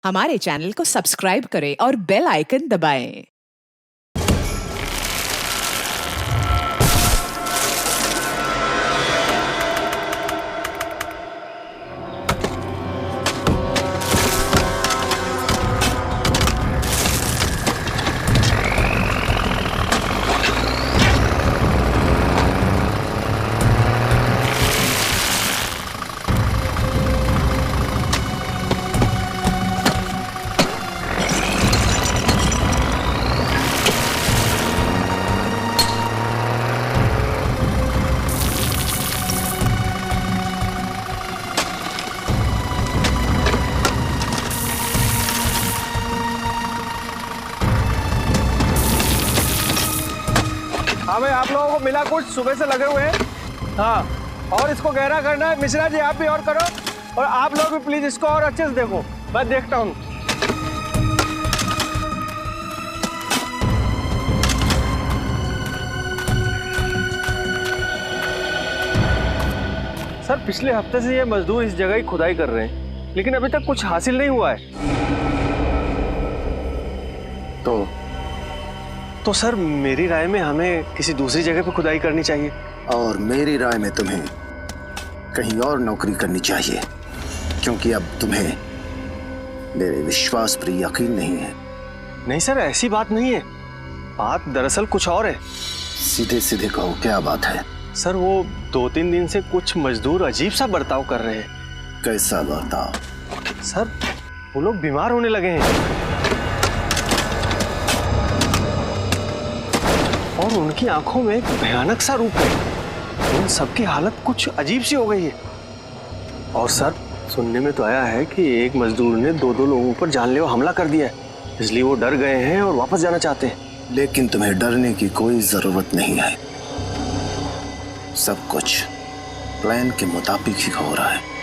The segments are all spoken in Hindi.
हमारे चैनल को सब्सक्राइब करें और बेल आइकन दबाएं। हाँ भाई, आप लोगों को मिला कुछ सुबह से लगे हुए हैं। हाँ, और इसको गहरा करना है। मिश्रा जी आप भी और करो, और आप लोग भी प्लीज इसको और अच्छे से देखो। मैं देखता हूँ। सर, पिछले हफ्ते से ये मजदूर इस जगह ही खुदाई कर रहे हैं, लेकिन अभी तक कुछ हासिल नहीं हुआ है। तो सर, मेरी राय में हमें किसी दूसरी जगह पे खुदाई करनी चाहिए। और मेरी राय में तुम्हें कहीं और नौकरी करनी चाहिए, क्योंकि अब तुम्हें मेरे विश्वास पर यकीन नहीं है। नहीं सर, ऐसी बात नहीं है। बात दरअसल कुछ और है। सीधे सीधे कहो, क्या बात है? सर, वो 2-3 दिन से कुछ मजदूर अजीब सा बर्ताव कर रहे हैं। कैसा बर्ताव? सर, वो लोग बीमार होने लगे हैं और उनकी आंखों में एक भयानक सा रूप है। उन सबकी हालत कुछ अजीब सी हो गई है। और सर, सुनने में तो आया है कि एक मजदूर ने 2 लोगों पर जानलेवा हमला कर दिया है, इसलिए वो डर गए हैं और वापस जाना चाहते हैं। लेकिन तुम्हें डरने की कोई जरूरत नहीं है। सब कुछ प्लान के मुताबिक ही हो रहा है।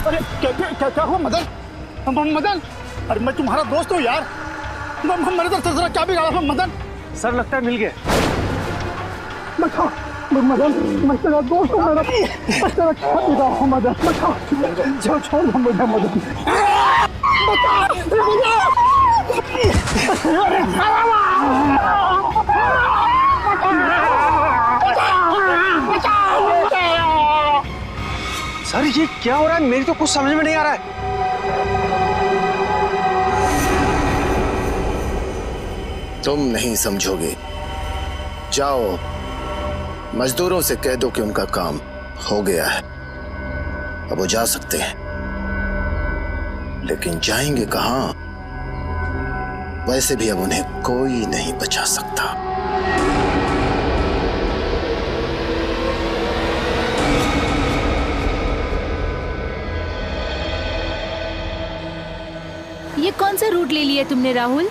अरे क्या हुआ मदन? मदन, अरे मैं तुम्हारा दोस्त हूँ यार। मेरे तरफ से क्या बिगाड़ा मदन? सर, लगता है मिल गया। मदन, मैं तेरा दोस्त हूँ। मैं तेरा क्या बिगाड़ा हूँ मदन? छोड़ मुझे मदन। सर, ये क्या हो रहा है? मेरी तो कुछ समझ में नहीं आ रहा है। तुम नहीं समझोगे। जाओ, मजदूरों से कह दो कि उनका काम हो गया है, अब वो जा सकते हैं। लेकिन जाएंगे कहां? वैसे भी अब उन्हें कोई नहीं बचा सकता। ये कौन सा रूट ले लिया तुमने राहुल?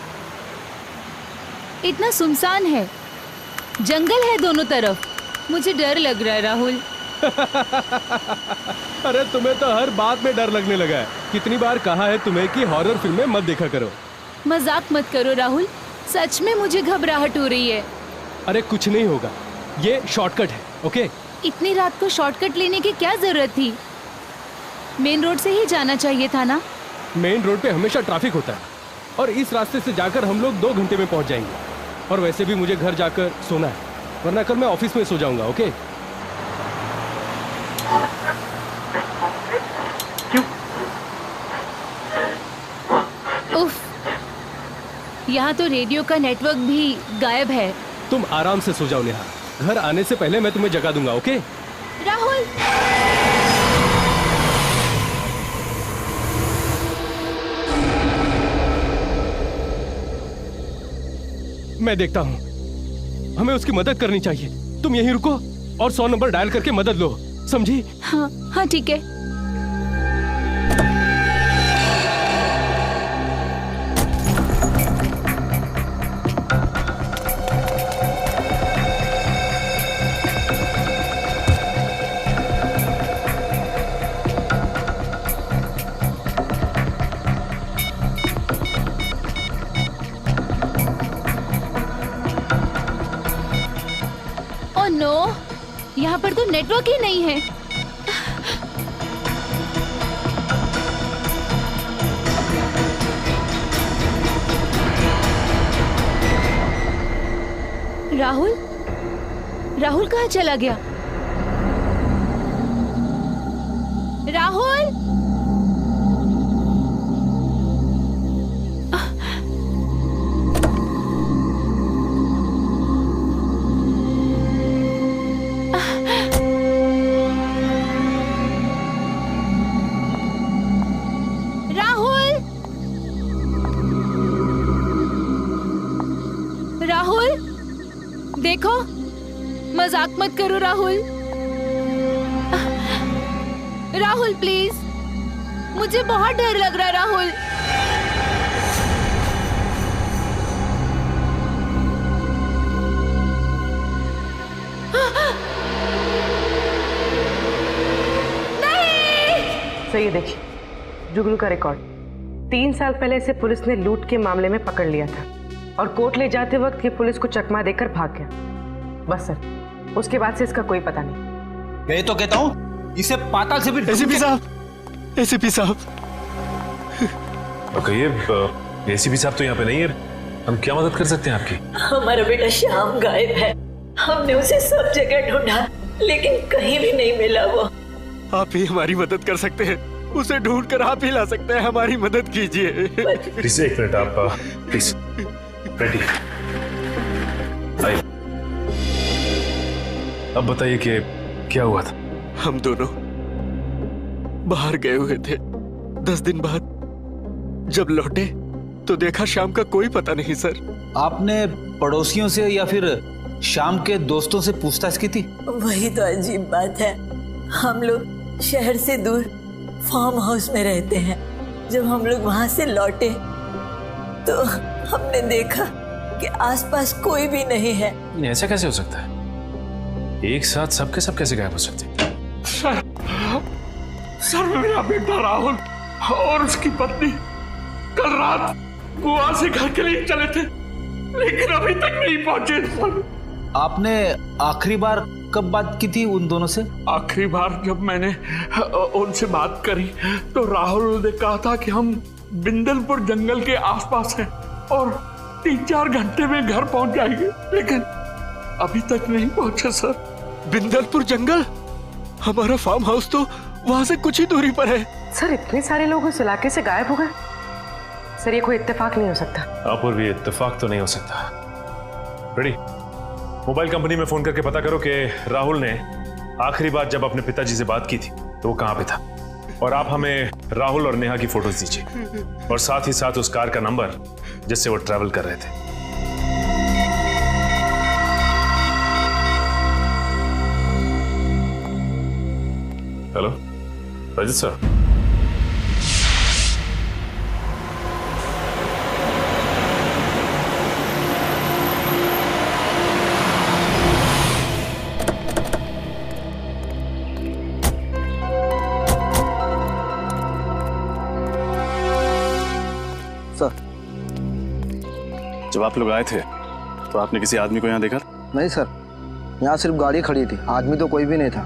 इतना सुनसान है, जंगल है दोनों तरफ। मुझे डर लग रहा है राहुल। अरे तुम्हें तो हर बात में डर लगने लगा है। कितनी बार कहा है तुम्हें कि हॉरर फिल्में मत देखा करो। मजाक मत करो राहुल, सच में मुझे घबराहट हो रही है। अरे कुछ नहीं होगा, ये शॉर्टकट है। ओके? इतनी रात को शॉर्टकट लेने की क्या जरूरत थी? मेन रोड से ही जाना चाहिए था ना? मेन रोड पे हमेशा ट्रैफिक होता है और इस रास्ते से जाकर हम लोग 2 घंटे में पहुंच जाएंगे। और वैसे भी मुझे घर जाकर सोना है, वरना कल मैं ऑफिस में सो जाऊंगा। ओके? उफ, यहाँ तो रेडियो का नेटवर्क भी गायब है। तुम आराम से सो जाओ नेहा, घर आने से पहले मैं तुम्हें जगा दूंगा। ओके? राहुल, मैं देखता हूँ, हमें उसकी मदद करनी चाहिए। तुम यहीं रुको और 100 नंबर डायल करके मदद लो, समझी? हाँ हाँ ठीक है। यहाँ पर तो नेटवर्क ही नहीं है। राहुल, राहुल कहाँ चला गया? राहुल, राहुल, राहुल, देखो, मजाक मत करो राहुल। राहुल प्लीज, मुझे बहुत डर लग रहा है राहुल। सही है, देखिए जुगनू का रिकॉर्ड। 3 साल पहले इसे पुलिस ने लूट के मामले में पकड़ लिया था और कोर्ट ले जाते वक्त ये पुलिस को चकमा देकर भाग गया। बस सर, उसके बाद से इसका कोई पता नहीं। मैं तो कहता हूँ इसे पाताल से भी एसीपी साहब, एसीपी साहब। कहिए, एसीपी साहब तो यहाँ पे नहीं है, हम क्या मदद कर सकते हैं आपकी? हमारा बेटा श्याम गायब है। हमने उसे सब जगह ढूंढा लेकिन कहीं भी नहीं मिला। वो आप ही हमारी मदद कर सकते हैं, उसे ढूंढ कर आप ही ला सकते हैं। हमारी मदद कीजिए। प्लीज एक मिनट, आप प्लीज रेडी आइए। अब बताइए कि क्या हुआ था? हम दोनों बाहर गए हुए थे। 10 दिन बाद जब लौटे तो देखा शाम का कोई पता नहीं सर। आपने पड़ोसियों से या फिर शाम के दोस्तों से पूछताछ की थी? वही तो अजीब बात है। हम लोग शहर से दूर फार्म हाउस में रहते हैं। जब हम लोग वहां से लौटे तो हमने देखा कि आसपास कोई भी नहीं है। ऐसा कैसे हो सकता है? एक साथ सबके सब कैसे गायब हो सकते हैं? सर मेरा बेटा राहुल और उसकी पत्नी कल रात गोवा से घर के लिए चले थे लेकिन अभी तक नहीं पहुंचे सर। आपने आखिरी बार कब बात की थी उन दोनों से? आखिरी बार जब मैंने उनसे बात करी तो राहुल ने कहा था कि हम बिंदलपुर जंगल के आसपास हैं और 3-4 घंटे में घर पहुंच जाएंगे, लेकिन अभी तक नहीं पहुंचे सर। बिंदलपुर जंगल? हमारा फार्म हाउस तो वहां से कुछ ही दूरी पर है। सर इतने सारे लोग इस इलाके से गायब हो गए? सर ये कोई इत्तेफाक नहीं हो सकता। आप और भी इत्तेफाक तो नहीं हो सकता। रेडी, मोबाइल कंपनी में फोन करके पता करो कि राहुल ने आखिरी बार जब अपने पिताजी से बात की थी तो वो कहां पे था, और आप हमें राहुल और नेहा की फोटोज दीजिए और साथ ही साथ उस कार का नंबर जिससे वो ट्रैवल कर रहे थे। Hello Rajit sir. जब आप लोग आए थे तो आपने किसी आदमी को यहाँ देखा? नहीं सर, यहाँ सिर्फ गाड़ी खड़ी थी, आदमी तो कोई भी नहीं था।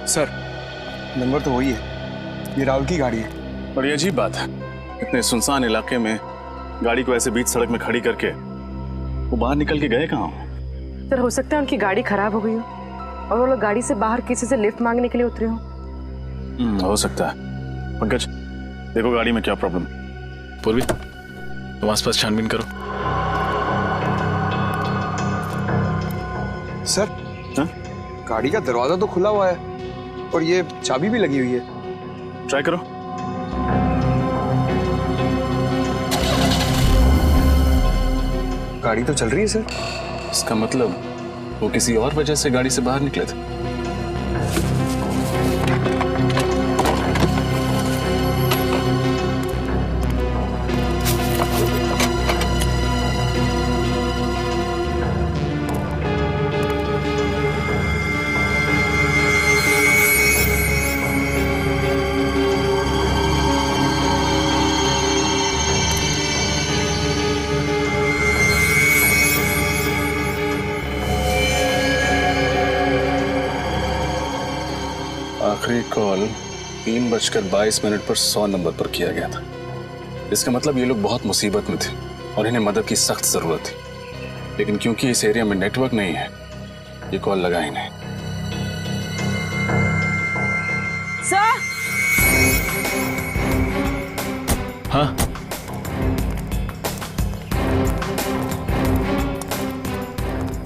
सर नंबर तो वही है, ये राहुल की गाड़ी है। और ये अजीब बात है, इतने सुनसान इलाके में गाड़ी को ऐसे बीच सड़क में खड़ी करके वो बाहर निकल के गए कहाँ? सर हो सकता है उनकी गाड़ी खराब हो गई हो और वो लोग गाड़ी से बाहर किसी से लिफ्ट मांगने के लिए उतरे हो। हो सकता है। पंकज देखो गाड़ी में क्या प्रॉब्लम। पूर्वी तुम आसपास छानबीन करो। सर हा? गाड़ी का दरवाजा तो खुला हुआ है और ये चाबी भी लगी हुई है। ट्राई करो। गाड़ी तो चल रही है सर। इसका मतलब वो किसी और वजह से गाड़ी से बाहर निकले थे। आखिरी कॉल 3:22 पर 100 नंबर पर किया गया था। इसका मतलब ये लोग बहुत मुसीबत में थे और इन्हें मदद की सख्त जरूरत थी, लेकिन क्योंकि इस एरिया में नेटवर्क नहीं है ये कॉल लगा ही नहीं। सर, हाँ,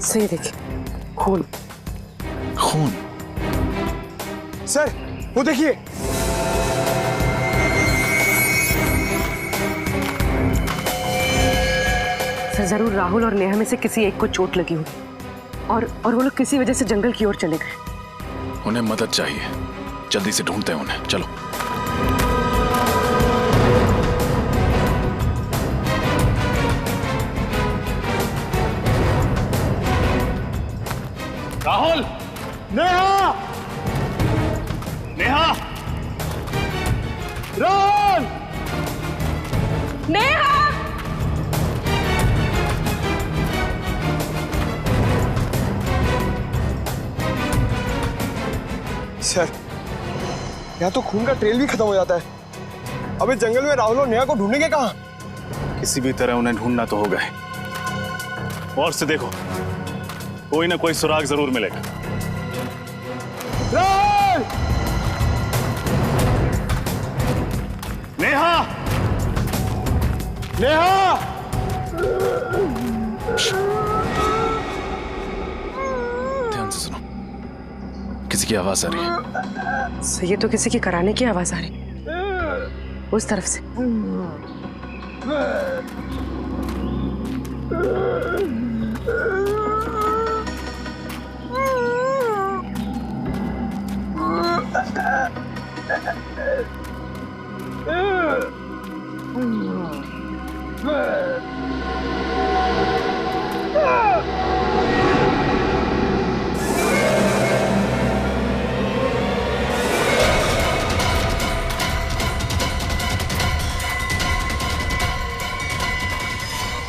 सही देखिए, खून। खून? सर वो देखिए। सर जरूर राहुल और नेहा में से किसी एक को चोट लगी होगी और वो लोग किसी वजह से जंगल की ओर चले गए। उन्हें मदद चाहिए, जल्दी से ढूंढते हैं उन्हें। चलो। राहुल! नेहा! नेहा! राहुल! नेहा! सर यहाँ तो खून का ट्रेल भी खत्म हो जाता है। अबे जंगल में राहुल और नेहा को ढूंढेंगे कहाँ? किसी भी तरह उन्हें ढूंढना तो होगा ही। और से देखो, कोई ना कोई सुराग जरूर मिलेगा। राहुल! नेहा! नेहा! ध्यान से सुनो, किसी की आवाज आ रही है। सर ये तो किसी की कराने की आवाज आ रही है, उस तरफ से।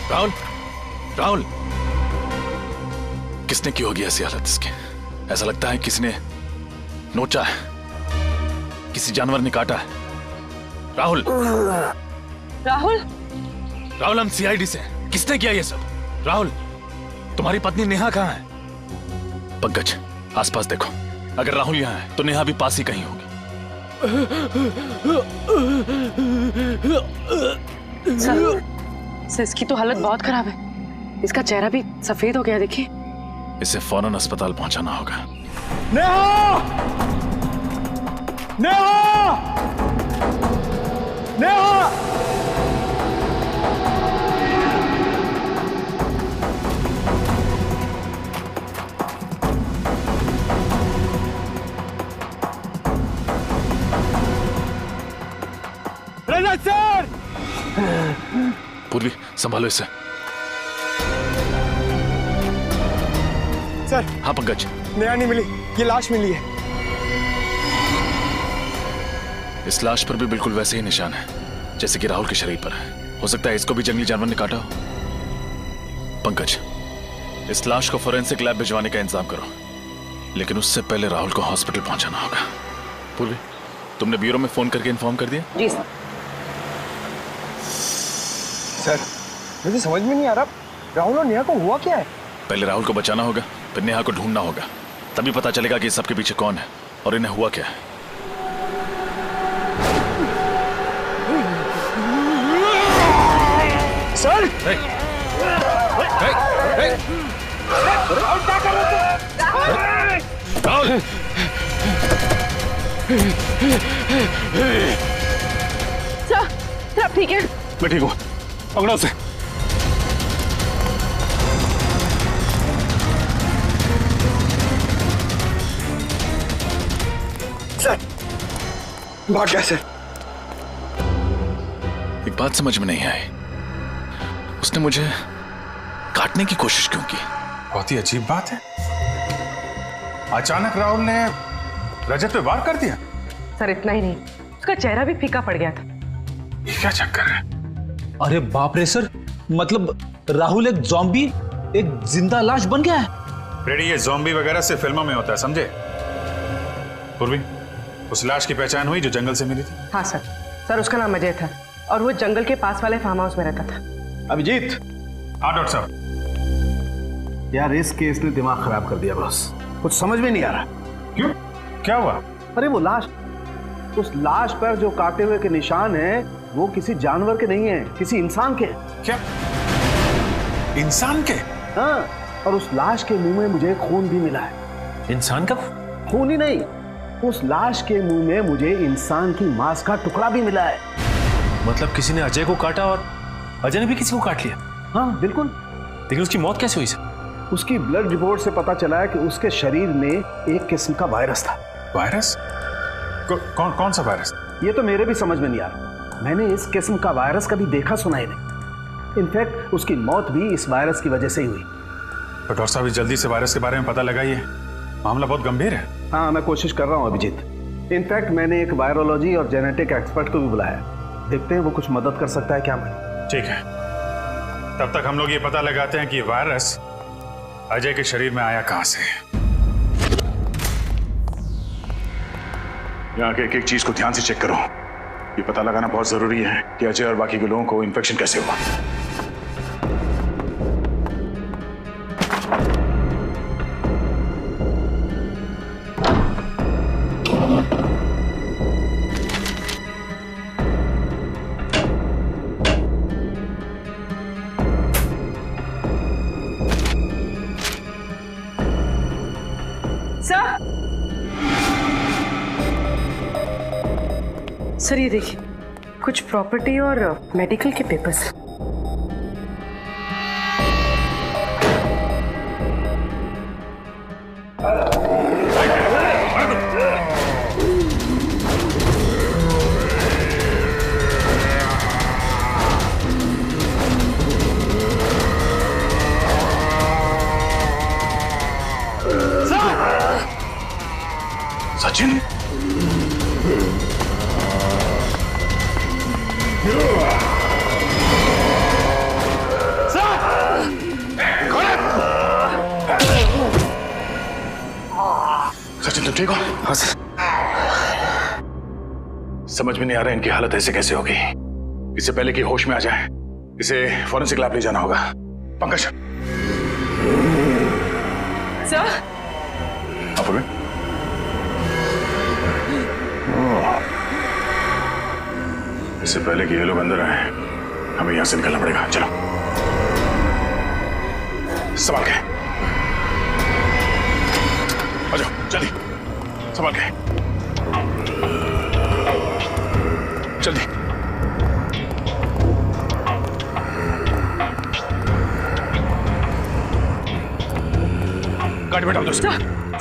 राहुल! राहुल! किसने की होगी ऐसी हालत इसकी? ऐसा लगता है किसी ने नोचा है, किसी जानवर ने काटा है। राहुल! राहुल! राहुल, हम सीआईडी से हैं। किसने किया ये सब? राहुल, तुम्हारी पत्नी नेहा कहाँ है? पंकज, आसपास देखो, अगर राहुल यहाँ है तो नेहा भी पास ही कहीं होगी। सर इसकी तो हालत बहुत खराब है, इसका चेहरा भी सफेद हो गया, देखिए। इसे फौरन अस्पताल पहुंचाना होगा। नेहा! नेहा! नेहा! रजत सर! पूर्वी, संभालो इसे। सर। हाँ पंकज। नेहा नहीं मिली, ये लाश मिली है। इस लाश पर भी बिल्कुल वैसे ही निशान है जैसे कि राहुल के शरीर पर है। हो सकता है इसको भी जंगली जानवर ने काटा हो। पंकज, इस लाश को फोरेंसिक लैब भिजवाने का इंतजाम करो, लेकिन उससे पहले राहुल को हॉस्पिटल पहुंचाना होगा। पूर्वी, तुमने ब्यूरो में फोन करके इन्फॉर्म कर दिया? जी सर। सर मुझे समझ में नहीं आ रहा, राहुल और नेहा को हुआ क्या है? पहले राहुल को बचाना होगा, फिर नेहा को ढूंढना होगा, तभी पता चलेगा कि सबके पीछे कौन है और इन्हें हुआ क्या है। सर! राहुल! सर आप ठीक है? मैं ठीक हूँ, पकड़ो उसे। सर भाग गया सर। एक बात समझ में नहीं आई, उसने मुझे काटने की कोशिश क्यों की? बहुत ही अजीब बात है, अचानक राहुल ने रजत पे वार कर दिया। सर इतना ही नहीं, उसका चेहरा भी फीका पड़ गया था। ये क्या चक्कर है? अरे बाप रे सर, मतलब राहुल एक ज़ॉम्बी, एक जिंदा लाश बन गया है। रेडी, ये ज़ॉम्बी वगैरह से फिल्मों में होता है, समझे? पूर्वी, उस लाश की पहचान हुई जो जंगल से मिली थी? हाँ सर। सर उसका नाम अजय था और वो जंगल के पास वाले फार्म हाउस में रहता था। अभिजीत। हाँ डॉक्टर साहब। यार इस केस ने दिमाग खराब कर दिया बॉस, कुछ समझ में नहीं आ रहा। क्यों, क्या हुआ? अरे वो लाश, उस लाश पर जो काटे हुए के निशान हैं वो किसी जानवर के नहीं है, किसी इंसान के। क्या? इंसान के? हाँ, और उस लाश के मुंह में मुझे खून भी मिला है। इंसान का खून ही नहीं, उस लाश के मुंह में मुझे इंसान की मांस का टुकड़ा भी मिला है। मतलब किसी ने अजय को काटा और अजय ने भी किसी को काट लिया? हाँ बिल्कुल। लेकिन उसकी मौत कैसे हुई सर? उसकी ब्लड रिपोर्ट से पता चला है कि उसके शरीर में एक किस्म का वायरस था। वायरस? कौन सा वायरस? ये तो मेरे भी समझ में नहीं आ रहा। मैंने इस किस्म का वायरस कभी देखा सुना ही नहीं। इनफैक्ट उसकी मौत भी इस वायरस की वजह से ही हुई। तो डॉक्टर साहब जल्दी से वायरस के बारे में पता लगाइए, मामला बहुत गंभीर है। हाँ मैं कोशिश कर रहा हूँ अभिजीत। इनफैक्ट मैंने एक वायरोलॉजी और जेनेटिक एक्सपर्ट को भी बुलाया, देखते हैं वो कुछ मदद कर सकता है क्या। मैं ठीक है, तब तक हम लोग ये पता लगाते हैं कि वायरस अजय के शरीर में आया कहां से। यहाँ के एक एक चीज को ध्यान से चेक करो। ये पता लगाना बहुत जरूरी है कि अजय और बाकी के लोगों को इन्फेक्शन कैसे हुआ। सर ये देखिए, कुछ प्रॉपर्टी और मेडिकल के पेपर्स। सचिन, सचिन तुम ठीक हो? हाँ सर। समझ में नहीं आ रहा इनकी हालत ऐसे कैसे होगी। इससे पहले कि होश में आ जाए इसे फॉरेंसिक लैब ले जाना होगा। पंकज। सर। इससे पहले कि ये लोग अंदर आए हमें यहां से निकलना पड़ेगा। चलो संभाल के आ जाओ, जल्दी संभाल के, जल्दी। गाड़ी बैठाओ दोस्त।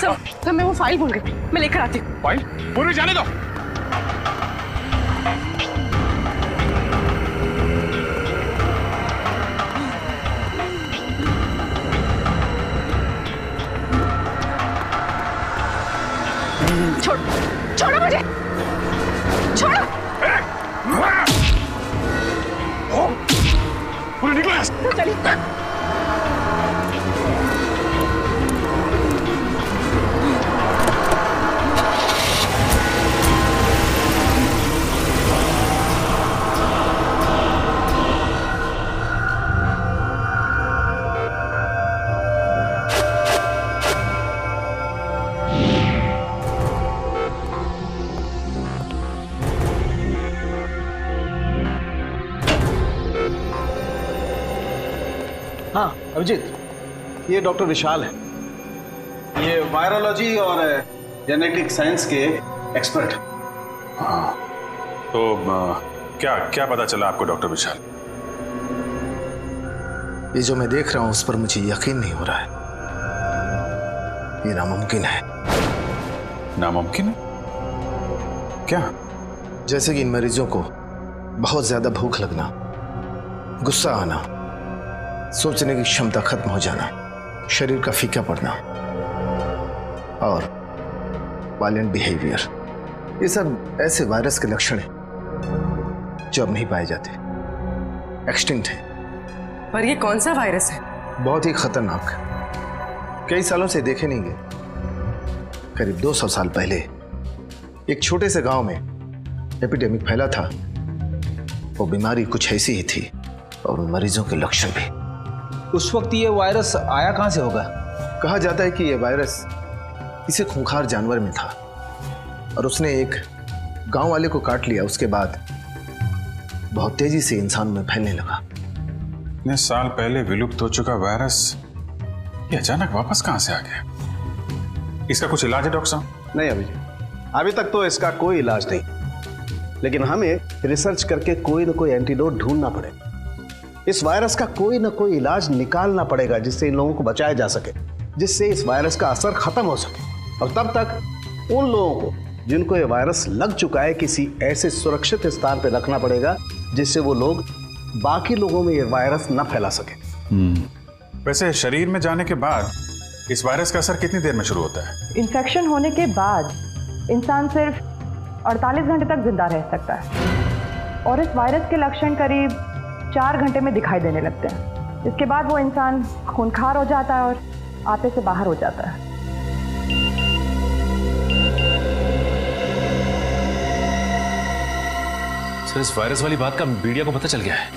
सर मैं वो फाइल भूल गई, मैं लेकर आती हूँ। फाइल पूरी जाने दो। छोड़ो मुझे, छोड़ो। पूरे निकलो यहाँ से। चलिए। हाँ अभिजीत, ये डॉक्टर विशाल है। ये वायरोलॉजी और जेनेटिक साइंस के एक्सपर्ट। हाँ तो क्या क्या पता चला आपको डॉक्टर विशाल? ये जो मैं देख रहा हूं उस पर मुझे यकीन नहीं हो रहा है। ये नामुमकिन है। नामुमकिन है? क्या? जैसे कि इन मरीजों को बहुत ज्यादा भूख लगना, गुस्सा आना, सोचने की क्षमता खत्म हो जाना, शरीर का फीका पड़ना और वायलेंट बिहेवियर, ये सब ऐसे वायरस के लक्षण हैं जो अब नहीं पाए जाते, एक्सटिंक्ट है। पर ये कौन सा वायरस है? बहुत ही खतरनाक, कई सालों से देखे नहीं गए। करीब 200 साल पहले एक छोटे से गांव में एपिडेमिक फैला था। वो बीमारी कुछ ऐसी ही थी और मरीजों के लक्षण भी। उस वक्त ये वायरस आया कहां से होगा? कहा जाता है कि यह वायरस किसी खूंखार जानवर में था और उसने एक गांव वाले को काट लिया। उसके बाद बहुत तेजी से इंसान में फैलने लगा। इतने साल पहले विलुप्त हो चुका वायरस ये अचानक वापस कहां से आ गया? इसका कुछ इलाज है डॉक्टर साहब? नहीं अभिजीत, अभी तक तो इसका कोई इलाज नहीं, लेकिन हमें रिसर्च करके कोई ना कोई एंटीडोट ढूंढना पड़ेगा। इस वायरस का कोई ना कोई इलाज निकालना पड़ेगा जिससे इन लोगों को बचाया जा सके, जिससे इस वायरस का असर खत्म हो सके। और तब तक उन लोगों को जिनको ये वायरस लग चुका है किसी ऐसे सुरक्षित स्थान पर रखना पड़ेगा जिससे वो लोग बाकी लोगों में ये वायरस न फैला सके। वैसे शरीर में जाने के बाद इस वायरस का असर कितनी देर में शुरू होता है? इन्फेक्शन होने के बाद इंसान सिर्फ 48 घंटे तक जिंदा रह सकता है और इस वायरस के लक्षण करीब 4 घंटे में दिखाई देने लगते हैं। इसके बाद वो इंसान खूंखार हो जाता है और आपे से बाहर हो जाता है। सर, इस वायरस वाली बात का मीडिया को पता चल गया है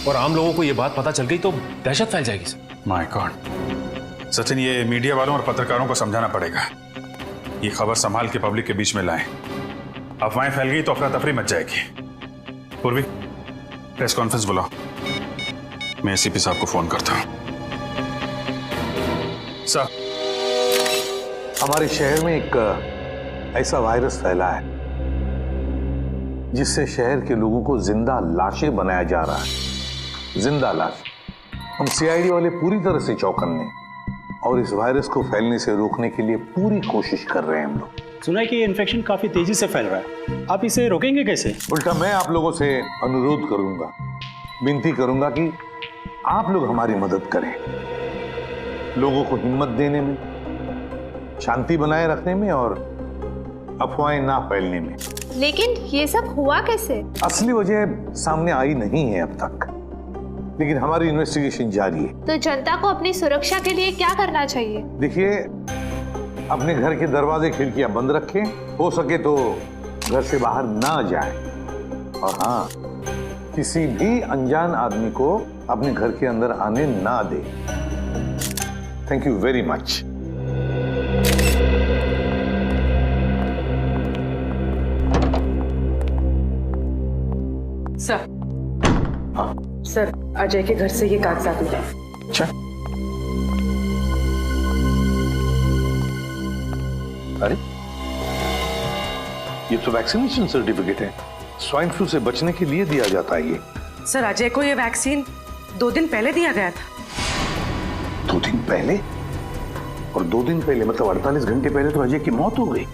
और आम लोगों को यह बात पता चल गई तो दहशत फैल जाएगी सर। माय गॉड सचिन, ये मीडिया वालों और पत्रकारों को समझाना पड़ेगा। ये खबर संभाल के पब्लिक के बीच में लाएं। अफवाहें फैल गई तो अफरा तफरी मच जाएगी। पूर्वी, प्रेस कॉन्फ्रेंस बुलाओ। मैं एसीपी साहब को फोन करता हूं। सर, हमारे शहर में एक ऐसा वायरस फैला है जिससे शहर के लोगों को जिंदा लाशें बनाया जा रहा है। जिंदा लाश। हम सीआईडी वाले पूरी तरह से चौकन्ने और इस वायरस को फैलने से रोकने के लिए पूरी कोशिश कर रहे हैं हम लोग। सुना है कि ये इन्फेक्शन काफी तेजी से फैल रहा है, आप इसे रोकेंगे कैसे? उल्टा मैं आप लोगों से अनुरोध करूंगा, विनती करूंगा कि आप लोग हमारी मदद करें, लोगों को हिम्मत देने में, शांति बनाए रखने में और अफवाहें ना फैलने में। लेकिन ये सब हुआ कैसे? असली वजह सामने आई नहीं है अब तक, लेकिन हमारी इन्वेस्टिगेशन जारी है। तो जनता को अपनी सुरक्षा के लिए क्या करना चाहिए? देखिए, अपने घर के दरवाजे खिड़कियां बंद रखें, हो सके तो घर से बाहर ना जाएं, और हाँ, किसी भी अनजान आदमी को अपने घर के अंदर आने ना दें। Thank you very much. Sir, हाँ सर, अजय के घर से ये कागजात मिले। अच्छा, अरे ये तो वैक्सीनेशन सर्टिफिकेट है, स्वाइन फ्लू से बचने के लिए दिया जाता है ये। सर, अजय को ये वैक्सीन 2 दिन पहले दिया गया था। 2 दिन पहले? और 2 दिन पहले मतलब 48 घंटे पहले तो अजय की मौत हो गई।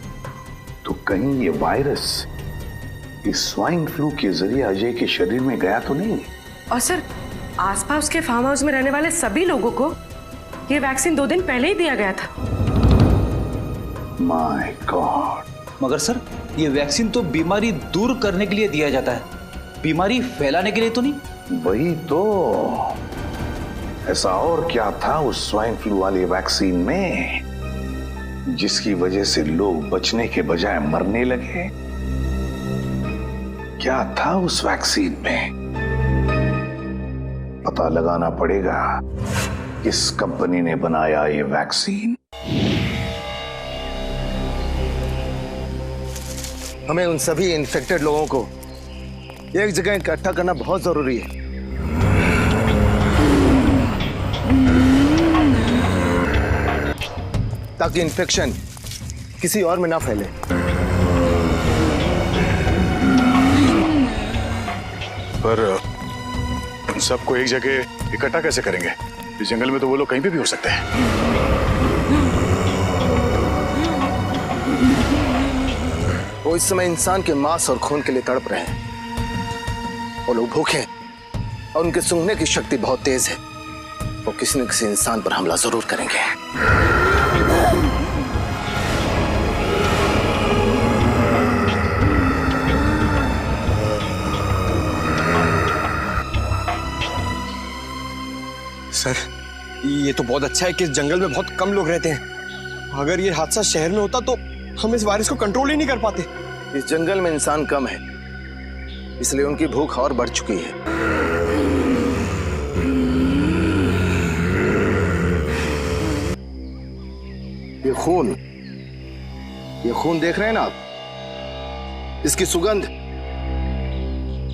तो कहीं ये वायरस इस स्वाइन फ्लू के जरिए अजय के शरीर में गया तो नहीं? और सर, आसपास के फार्म हाउस में रहने वाले सभी लोगों को ये वैक्सीन 2 दिन पहले ही दिया गया था। My God. मगर सर, ये वैक्सीन तो बीमारी दूर करने के लिए दिया जाता है, बीमारी फैलाने के लिए तो नहीं। वही तो, ऐसा और क्या था उस स्वाइन फ्लू वाली वैक्सीन में जिसकी वजह से लोग बचने के बजाय मरने लगे? क्या था उस वैक्सीन में? पता लगाना पड़ेगा किस कंपनी ने बनाया ये वैक्सीन। हमें उन सभी इन्फेक्टेड लोगों को एक जगह इकट्ठा करना बहुत जरूरी है। ताकि इन्फेक्शन किसी और में ना फैले। पर उन सबको एक जगह इकट्ठा कैसे करेंगे? इस जंगल में तो वो लोग कहीं पे भी हो सकते हैं। वो इस समय इंसान के मांस और खून के लिए तड़प रहे हैं। वो लोग भूखे हैं और उनके सूंघने की शक्ति बहुत तेज है। वो किसी न किसी इंसान पर हमला जरूर करेंगे। सर, ये तो बहुत अच्छा है कि इस जंगल में बहुत कम लोग रहते हैं। अगर ये हादसा शहर में होता तो हम इस वायरस को कंट्रोल ही नहीं कर पाते। इस जंगल में इंसान कम है, इसलिए उनकी भूख और बढ़ चुकी है। ये खून देख रहे हैं ना आप, इसकी सुगंध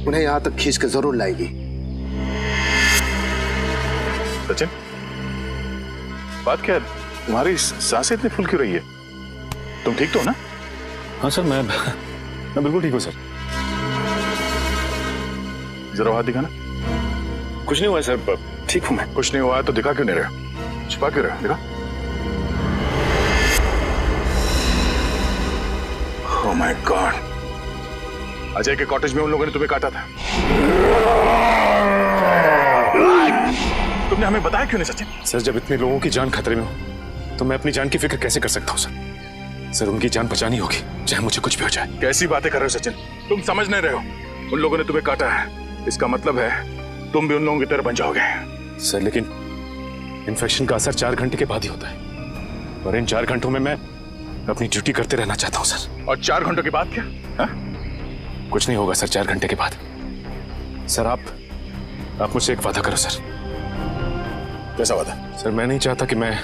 उन्हें यहां तक खींच के जरूर लाएगी। सचिन, बात क्या है? तुम्हारी सांसें इतनी फुल क्यों रही है? तुम ठीक तो हो ना? हाँ सर, मैं बिल्कुल ठीक हूँ सर। जरा हाथ दिखाना। कुछ नहीं हुआ सर, ठीक हूँ मैं। कुछ नहीं हुआ तो दिखा क्यों नहीं रहे? छुपा क्यों रहे? दिखा। ओह माय गॉड, अजय के कॉटेज में उन लोगों ने तुम्हें काटा था। तुमने हमें बताया क्यों नहीं सचिन? सर, जब इतने लोगों की जान खतरे में हो तो मैं अपनी जान की फिक्र कैसे कर सकता हूँ सर? सर, उनकी जान बचानी होगी, चाहे मुझे कुछ भी हो जाए। कैसी बातें कर रहे हो सचिन? तुम समझ नहीं रहे हो। उन लोगों ने तुम्हें काटा है, इसका मतलब है तुम भी उन लोगों की तरह बन जाओगे। सर, लेकिन इन्फेक्शन का असर 4 घंटे के बाद ही होता है, और इन 4 घंटों में मैं अपनी ड्यूटी करते रहना चाहता हूँ सर। और 4 घंटों के बाद क्या? हा? कुछ नहीं होगा सर 4 घंटे के बाद। सर, आप मुझसे एक वादा करो सर। कैसा वादा? सर, मैं नहीं चाहता कि मैं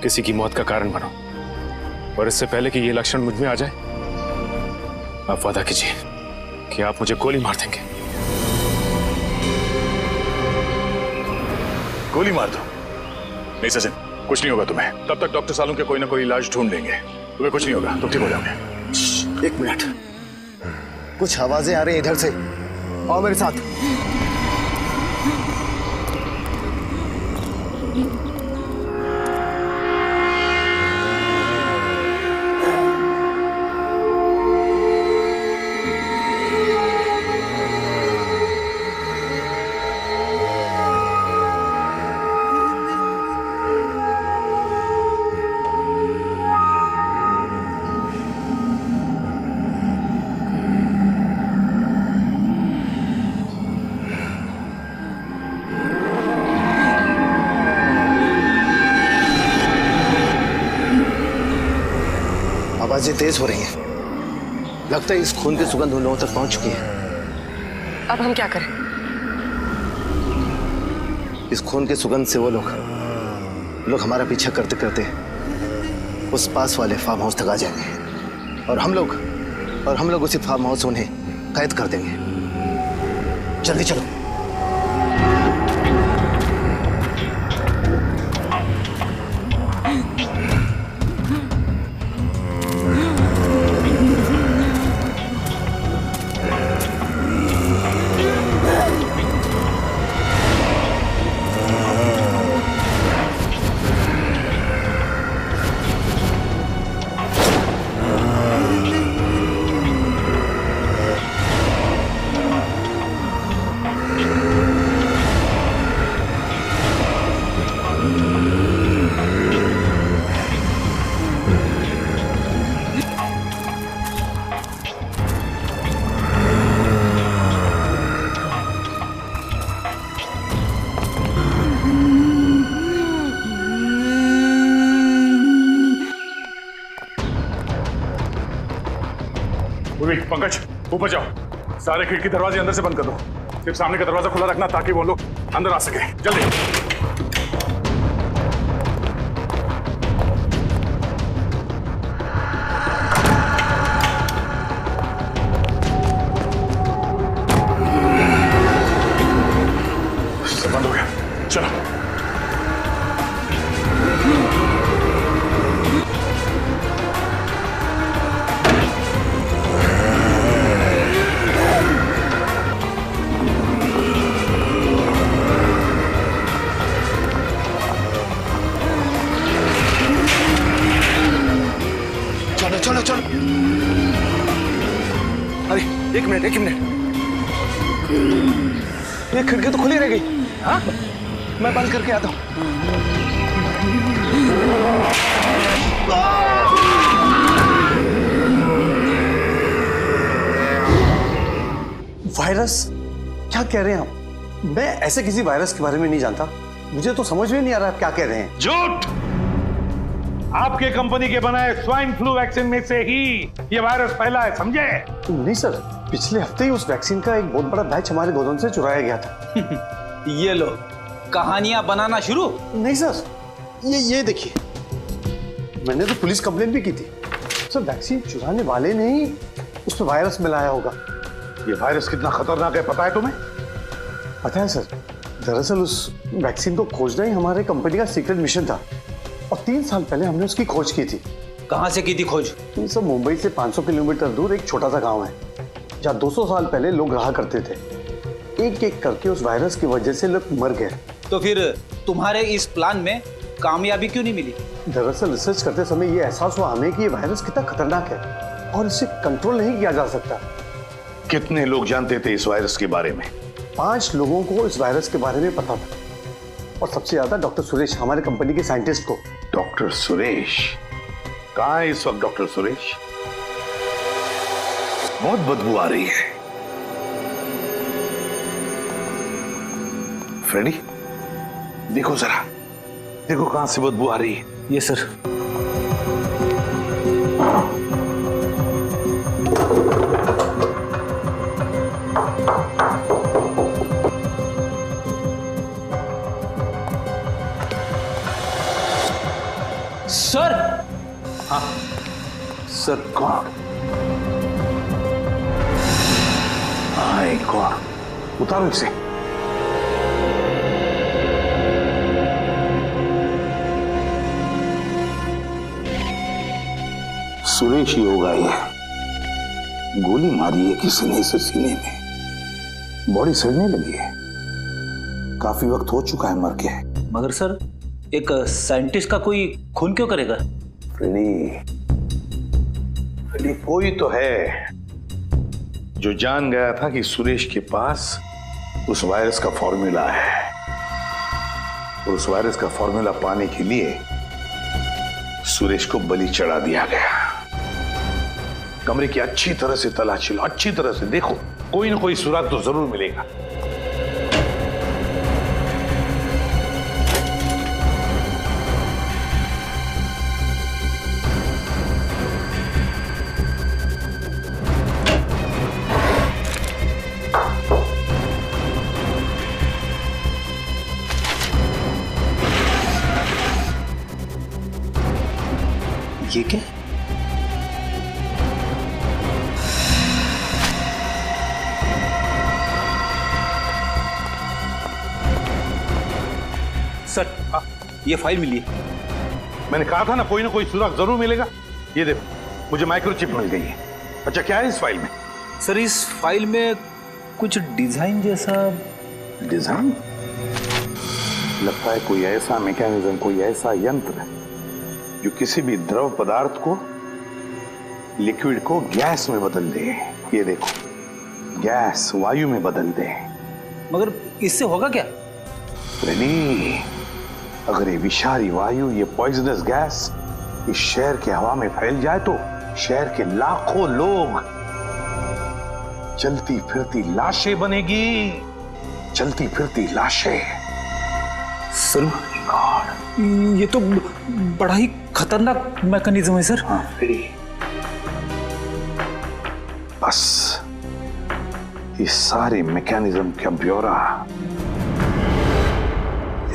किसी की मौत का कारण बनूं, और इससे पहले कि ये लक्षण मुझ में आ जाए, आप वादा कीजिए कि आप मुझे गोली मार देंगे। गोली मार दो? नहीं सचिन, कुछ नहीं होगा तुम्हें। तब तक डॉक्टर सालों के कोई ना कोई इलाज ढूंढ लेंगे, तुम्हें कुछ नहीं होगा, तुम ठीक हो जाओगे। 1 मिनट, कुछ आवाजें आ रही हैं इधर से। आओ मेरे साथ। आवाजें तेज हो रही हैं। लगता है इस खून की सुगंध उन लोगों तक पहुंच चुकी है। अब हम क्या करें? इस खून की सुगंध से वो लोग हमारा पीछा करते करते उस पास वाले फार्म हाउस तक आ जाएंगे, और हम लोग उसी फार्म हाउस से उन्हें कैद कर देंगे। जल्दी चलो। पंकज, ऊपर जाओ, सारे खिड़की दरवाजे अंदर से बंद कर दो, सिर्फ सामने का दरवाजा खुला रखना ताकि वो लोग अंदर आ सके। जल्दी। सब बंद हो गया, चलो। चलो। अरे एक मिनट, ये खिड़की तो खुली रह गई। हाँ, मैं बंद करके आता हूँ। वायरस? क्या कह रहे हैं आप? मैं ऐसे किसी वायरस के बारे में नहीं जानता। मुझे तो समझ में नहीं आ रहा आप क्या कह रहे हैं। झूठ! आपके कंपनी के बनाए स्वाइन फ्लू वैक्सीन में से ही ये वायरस फैला है, समझे? नहीं सर, पिछले हफ्ते ही उस वैक्सीन का एक बहुत बड़ा बैच हमारे गोदाम से चुराया गया था। ये लो, कहानियां बनाना शुरू। नहीं सर, ये देखिए, मैंने तो पुलिस कंप्लेंट भी की थी। सर वैक्सीन चुराने वाले ने ही उसमें वायरस मिलाया होगा। ये वायरस कितना खतरनाक है पता है तुम्हें? पता है सर, दरअसल उस वैक्सीन को खोजना ही हमारे कंपनी का सीक्रेट मिशन था और 3 साल पहले हमने उसकी खोज की थी। कहाँ से की थी खोज? सब मुंबई से 500 किलोमीटर दूर एक छोटा सा गांव है जहाँ 200 साल पहले लोग रहा करते थे। एक एक करके उस वायरस की वजह से लोग मर गए। तो फिर तुम्हारे इस प्लान में कामयाबी क्यों नहीं मिली? दरअसल रिसर्च करते समय ये एहसास हुआ हमें कि ये वायरस कितना खतरनाक है और इसे कंट्रोल नहीं किया जा सकता। कितने लोग जानते थे इस वायरस के बारे में? 5 लोगों को इस वायरस के बारे में पता था और सबसे ज्यादा डॉक्टर सुरेश, हमारे कंपनी के साइंटिस्ट को। डॉक्टर सुरेश कहाँ है इस वक्त? डॉक्टर सुरेश, बहुत बदबू आ रही है। फ्रेडी, देखो जरा, देखो कहां से बदबू आ रही है। ये सर। सर। हाँ सर। कौन? हाय कौन? उतारो इसे। सुरेश ही होगा ये। गोली मारी है किसी ने इसे सीने में, बॉडी सड़ने लगी है, काफी वक्त हो चुका है मर के। मगर सर, एक साइंटिस्ट का कोई खून क्यों करेगा? फ्रेडी, कोई तो है जो जान गया था कि सुरेश के पास उस वायरस का फॉर्मूला है और उस वायरस का फॉर्मूला पाने के लिए सुरेश को बलि चढ़ा दिया गया। कमरे की अच्छी तरह से तलाशी लो, अच्छी तरह से देखो, कोई ना कोई सुराग तो जरूर मिलेगा। ये क्या? सर, ये फाइल मिली। मैंने कहा था ना कोई सुराग जरूर मिलेगा। ये देखो, मुझे माइक्रोचिप मिल गई है। अच्छा, क्या है इस फाइल में? सर, इस फाइल में कुछ डिजाइन जैसा। डिजाइन? लगता है कोई ऐसा मैकेनिज्म, कोई ऐसा यंत्र जो किसी भी द्रव पदार्थ को, लिक्विड को गैस में बदल दे। ये देखो, गैस वायु में बदल दे। मगर इससे होगा क्या? नहीं, अगर ये विषारी वायु, ये पॉइजनस गैस इस शहर के हवा में फैल जाए तो शहर के लाखों लोग चलती फिरती लाशें बनेगी, चलती फिरती लाशें। सर, ये तो बड़ा ही खतरनाक मैकेनिज्म है सर। हाँ, बस इस सारे मैकेनिज्म का ब्यौरा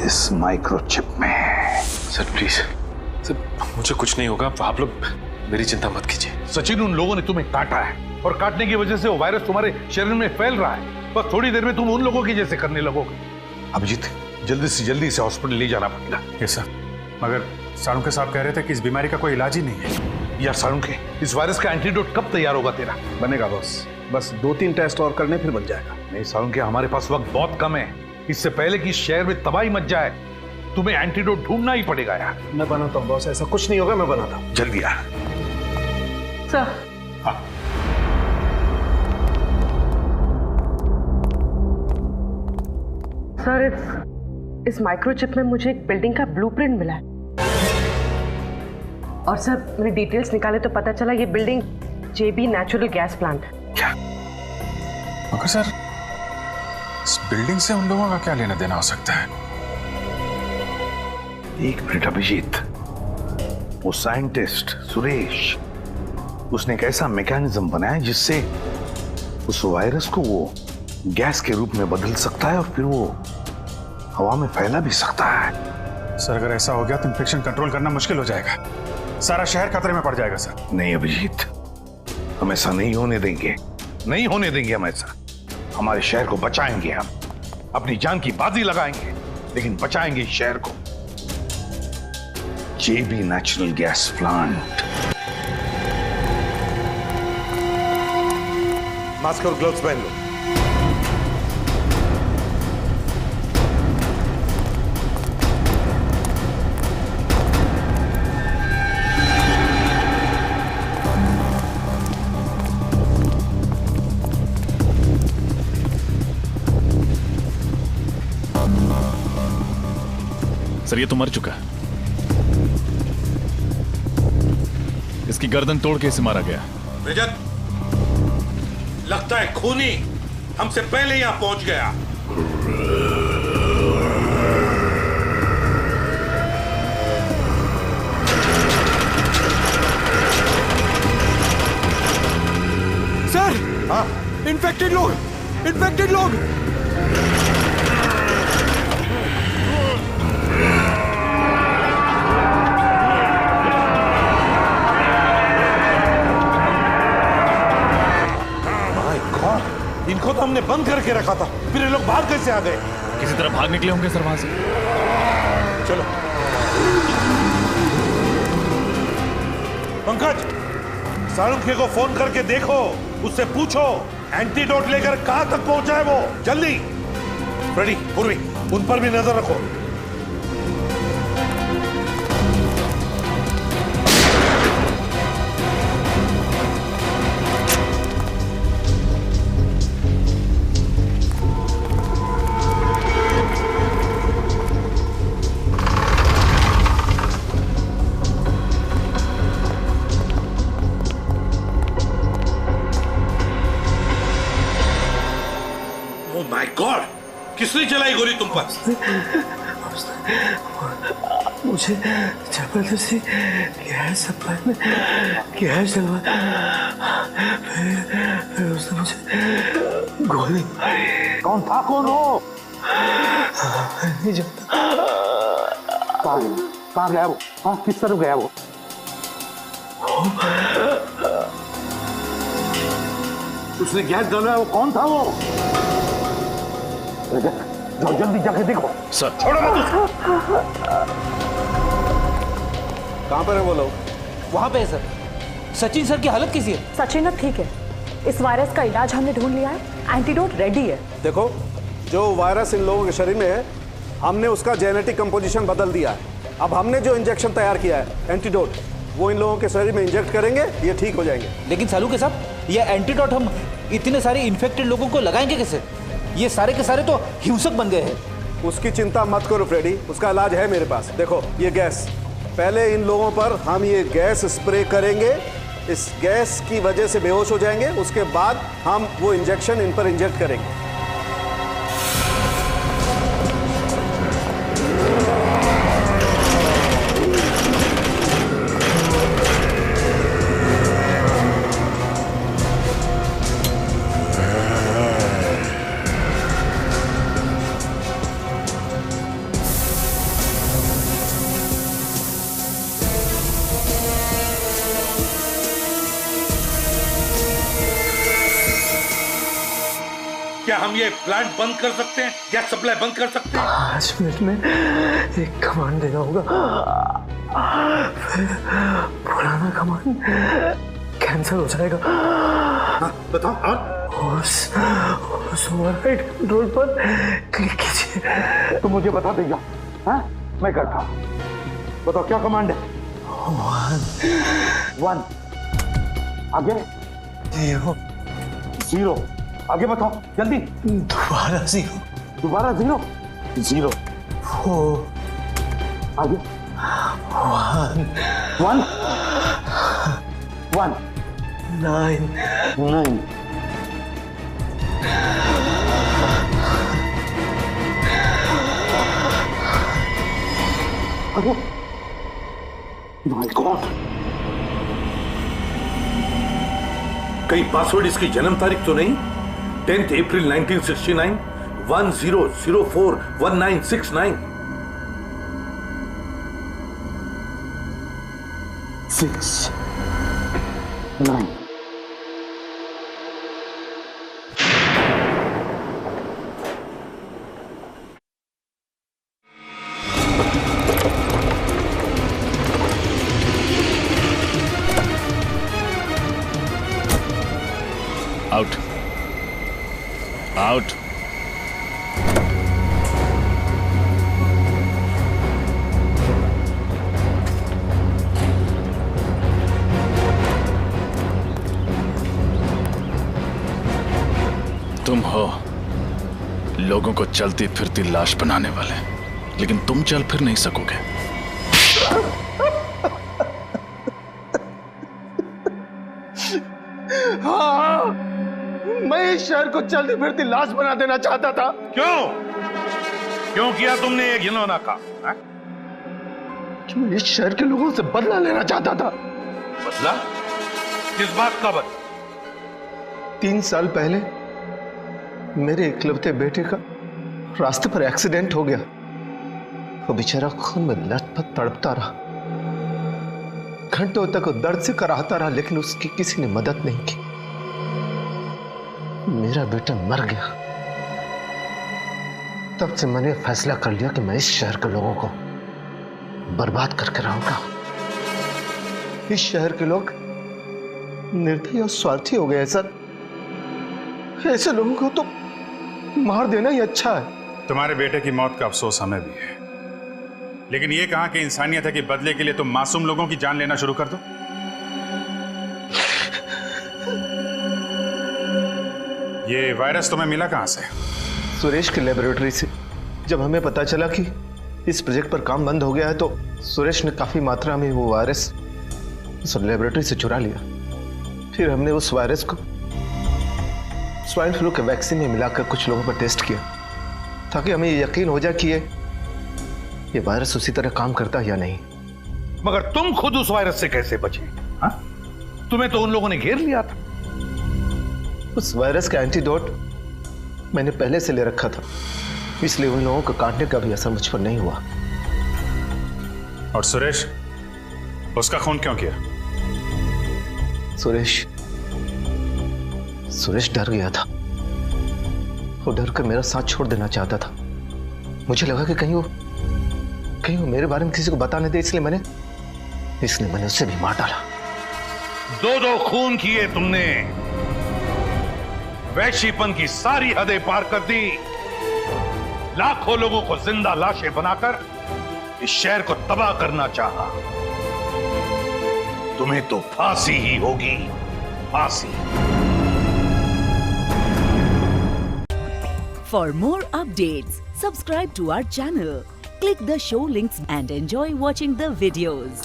इस माइक्रोचिप में। सर प्लीज, सर मुझे कुछ नहीं होगा, आप लोग मेरी चिंता मत कीजिए। सचिन, उन लोगों ने तुम्हें काटा है और काटने की वजह से वो वायरस तुम्हारे शरीर में फैल रहा है। बस थोड़ी देर में तुम उन लोगों की जैसे करने लगोगे। अभिजीत, जल्दी से जल्दी इसे हॉस्पिटल ले जाना पड़ेगा। Yes sir. मगर साळुंखे साहब कह रहे थे कि इस बीमारी का कोई इलाज ही नहीं है। यार साळुंखे, इस वायरस का एंटीडोट कब तैयार होगा तेरा? बनेगा बॉस, बस 2-3 टेस्ट और करने फिर बन जाएगा। नहीं साळुंखे, हमारे पास वक्त बहुत कम है। इससे पहले कि शहर में तबाही मच जाए तुम्हें एंटीडोट ढूंढना ही पड़ेगा यार। मैं बनाता हूँ बॉस, ऐसा कुछ नहीं होगा, मैं बनाता हूँ। जल्दी यार। सर। हाँ। सर, इस माइक्रोचिप में मुझे एक बिल्डिंग का ब्लूप्रिंट मिला है और सर मैंने डिटेल्स निकाले तो पता चला ये बिल्डिंग जेबी नेचुरल गैस प्लांट है। क्या? मगर सर, इस बिल्डिंग से उन लोगों का क्या लेना देना हो सकता है? एक मिनट अभिजीत, वो साइंटिस्ट सुरेश, उसने एक ऐसा मैकेनिज्म बनाया जिससे उस वायरस को वो गैस के रूप में बदल सकता है और फिर वो हवा में फैला भी सकता है। सर अगर ऐसा हो गया तो इन्फेक्शन कंट्रोल करना मुश्किल हो जाएगा, सारा शहर खतरे में पड़ जाएगा सर। नहीं अभिजीत, हम ऐसा नहीं होने देंगे, नहीं होने देंगे हम ऐसा। हमारे शहर को बचाएंगे, हम अपनी जान की बाजी लगाएंगे, लेकिन बचाएंगे इस शहर को। जेबी नेचुरल गैस प्लांट। मास्क और ग्लव्स पहन लो। सर ये तो मर चुका है, इसकी गर्दन तोड़ के इसे मारा गया। रजत, लगता है खूनी हमसे पहले यहां पहुंच गया। सर, हाँ इन्फेक्टेड लोग, इन्फेक्टेड लोग। इनको तो हमने बंद करके रखा था, फिर ये लोग बाहर कैसे आ गए? किसी तरह भाग निकले होंगे सर वहां से। चलो पंकज, साळुंखे को फोन करके देखो, उससे पूछो एंटीडोट लेकर कहां तक पहुंचा है वो। जल्दी। फ्रेडी, पूर्वी, उन पर भी नजर रखो। किसने चलाई गोली तुम पर? मुझे जबरदस्ती गैस सप्लाई में गैस डलवा, फिर उसने मुझे गोली मारी। कौन था? कौन हो? नहीं जानता। कहाँ गया वो? हाँ, किस तरफ गया वो? उसने गैस डलवाया, वो कौन था वो? जाओ जल्दी जाके देखो। सर छोड़ो मत। कहां पर है वो लोग? वहां पे है सर। सचिन सर की हालत कैसी है? सचिन अब ठीक है, इस वायरस का इलाज हमने ढूंढ लिया है, एंटीडोट रेडी है। देखो, जो वायरस इन लोगों के शरीर में है, हमने उसका जेनेटिक कंपोजिशन बदल दिया है। अब हमने जो इंजेक्शन तैयार किया है एंटीडोट, वो इन लोगों के शरीर में इंजेक्ट करेंगे, ये ठीक हो जाएंगे। लेकिन सालू के साहब, ये एंटीडोट हम इतने सारे इन्फेक्टेड लोगों को लगाएंगे कैसे? ये सारे के सारे तो हिंसक बन गए हैं। उसकी चिंता मत करो फ्रेडी, उसका इलाज है मेरे पास। देखो ये गैस, पहले इन लोगों पर हम ये गैस स्प्रे करेंगे, इस गैस की वजह से बेहोश हो जाएंगे, उसके बाद हम वो इंजेक्शन इन पर इंजेक्ट करेंगे। क्या हम ये प्लांट बंद कर सकते हैं? गैस सप्लाई बंद कर सकते हैं? 5 मिनट में एक कमांड देना होगा, फिर पुराना कमांड कैंसिल हो जाएगा। हाँ, बताओ। और उस ओवरराइड कंट्रोल पर क्लिक कीजिए। तो मुझे बता देगा। हाँ, मैं करता हूँ। बताओ क्या कमांड है? 1 आगे 0 आगे बताओ जल्दी। दोबारा 0 दोबारा 0 0 4 आगे 1 1 1 9 9 आगे माय गॉड, कहीं पासवर्ड इसकी जन्म तारीख तो नहीं? 10 अप्रैल 1969, 10041969। 6 9 आउट आउट। तुम हो लोगों को चलती फिरती लाश बनाने वाले, लेकिन तुम चल फिर नहीं सकोगे। हाँ, मैं इस शहर को चलती फिरती लाश बना देना चाहता था। क्यों किया तुमने ये घिनौना काम? मैं इस शहर के लोगों से बदला लेना चाहता था। बदला? किस बात का बदला? 3 साल पहले मेरे इकलौते बेटे का रास्ते पर एक्सीडेंट हो गया। वो बेचारा खून में लथपथ तड़पता रहा, घंटों तक वो दर्द से कराहता रहा, लेकिन उसकी किसी ने मदद नहीं की। मेरा बेटा मर गया। तब से मैंने फैसला कर लिया कि मैं इस शहर के लोगों को बर्बाद करके रहूंगा। इस शहर के लोग निर्दयी और स्वार्थी हो गए सर। ऐसे लोगों को तो मार देना ही अच्छा है। तुम्हारे बेटे की मौत का अफसोस हमें भी है, लेकिन ये कहां कि इंसानियत है कि बदले के लिए तुम मासूम लोगों की जान लेना शुरू कर दो। ये वायरस तुम्हें मिला कहां से? सुरेश की लेबोरेटरी से। जब हमें पता चला कि इस प्रोजेक्ट पर काम बंद हो गया है, तो सुरेश ने काफी मात्रा में वो वायरस उस लेबोरेटरी से चुरा लिया। फिर हमने उस वायरस को स्वाइन फ्लू के वैक्सीन में मिलाकर कुछ लोगों पर टेस्ट किया, ताकि हमें यकीन हो जाए कि ये वायरस उसी तरह काम करता है या नहीं। मगर तुम खुद उस वायरस से कैसे बचे? हाँ? तुम्हें तो उन लोगों ने घेर लिया था। उस वायरस का एंटीडोट मैंने पहले से ले रखा था, इसलिए उन लोगों को काटने का भी असर मुझ पर नहीं हुआ। और सुरेश, उसका खून क्यों किया? सुरेश डर गया था। वो डर कर मेरा साथ छोड़ देना चाहता था। मुझे लगा कि कहीं वो मेरे बारे में किसी को बताने दे, इसलिए मैंने उसे भी मार डाला। 2 खून किए तुमने, वैश्यपन की सारी हदें पार कर दी, लाखों लोगों को जिंदा लाशें बनाकर इस शहर को तबाह करना चाहा। तुम्हें तो फांसी ही होगी, फांसी। For more updates, subscribe to our channel, click the show links and enjoy watching the videos.